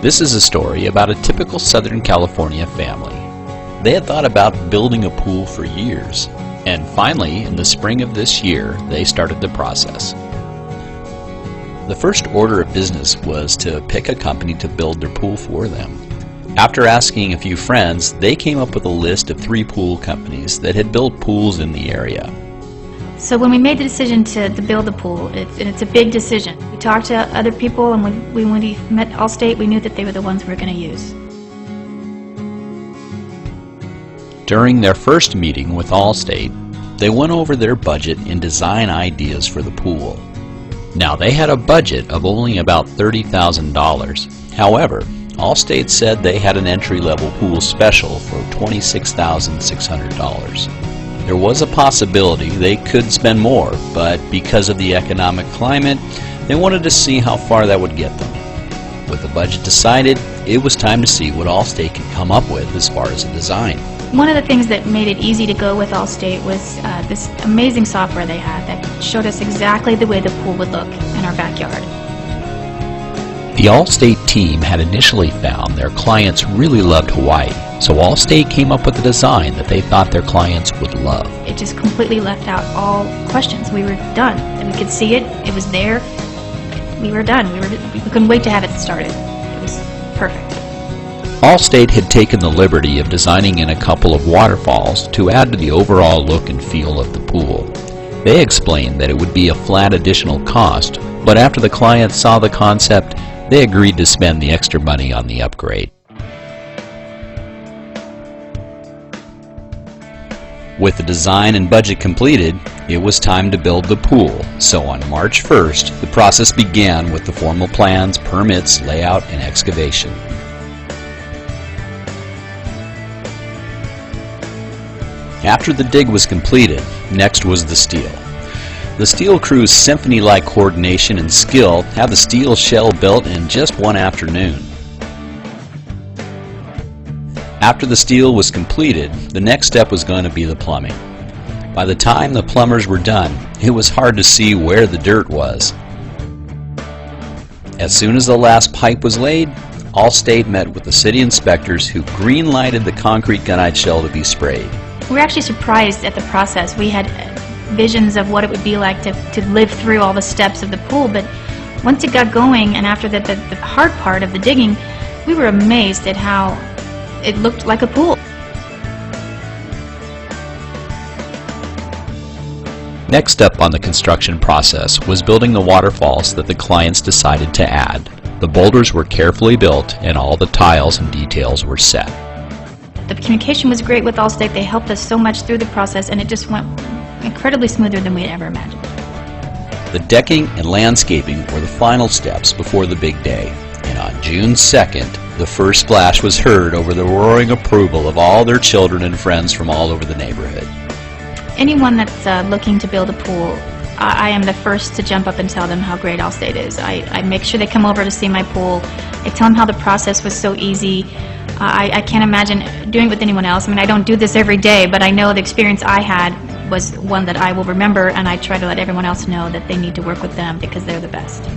This is a story about a typical Southern California family. They had thought about building a pool for years, and finally, in the spring of this year, they started the process. The first order of business was to pick a company to build their pool for them. After asking a few friends, they came up with a list of 3 pool companies that had built pools in the area. So when we made the decision to build the pool, it's a big decision. We talked to other people, and when we met Allstate, we knew that they were the ones we were going to use. During their first meeting with Allstate, they went over their budget and design ideas for the pool. Now, they had a budget of only about $30,000. However, Allstate said they had an entry-level pool special for $26,600. There was a possibility they could spend more, but because of the economic climate, they wanted to see how far that would get them. With the budget decided, it was time to see what Allstate could come up with as far as a design. One of the things that made it easy to go with Allstate was this amazing software they had that showed us exactly the way the pool would look in our backyard. The Allstate team had initially found their clients really loved Hawaii, so Allstate came up with a design that they thought their clients would love. It just completely left out all questions. We were done. And we could see it. It was there. We were done. We couldn't wait to have it started. It was perfect. Allstate had taken the liberty of designing in a couple of waterfalls to add to the overall look and feel of the pool. They explained that it would be a flat additional cost, but after the clients saw the concept, they agreed to spend the extra money on the upgrade. With the design and budget completed, it was time to build the pool. So on March 1st, the process began with the formal plans, permits, layout, and excavation. After the dig was completed, next was the steel. The steel crew's symphony-like coordination and skill had the steel shell built in just one afternoon. After the steel was completed, the next step was going to be the plumbing. By the time the plumbers were done, it was hard to see where the dirt was. As soon as the last pipe was laid, Allstate met with the city inspectors who green-lighted the concrete gunite shell to be sprayed. We were actually surprised at the process. We had visions of what it would be like to live through all the steps of the pool, but once it got going and after the hard part of the digging, we were amazed at how it looked like a pool. Next up on the construction process was building the waterfalls that the clients decided to add. The boulders were carefully built and all the tiles and details were set. The communication was great with Allstate. They helped us so much through the process, and it just went incredibly smoother than we had ever imagined. The decking and landscaping were the final steps before the big day, and on June 2nd, the first splash was heard over the roaring approval of all their children and friends from all over the neighborhood. Anyone that's looking to build a pool, I am the first to jump up and tell them how great Allstate is. I make sure they come over to see my pool. I tell them how the process was so easy. I can't imagine doing it with anyone else. I mean, I don't do this every day, but I know the experience I had was one that I will remember, and I try to let everyone else know that they need to work with them because they're the best.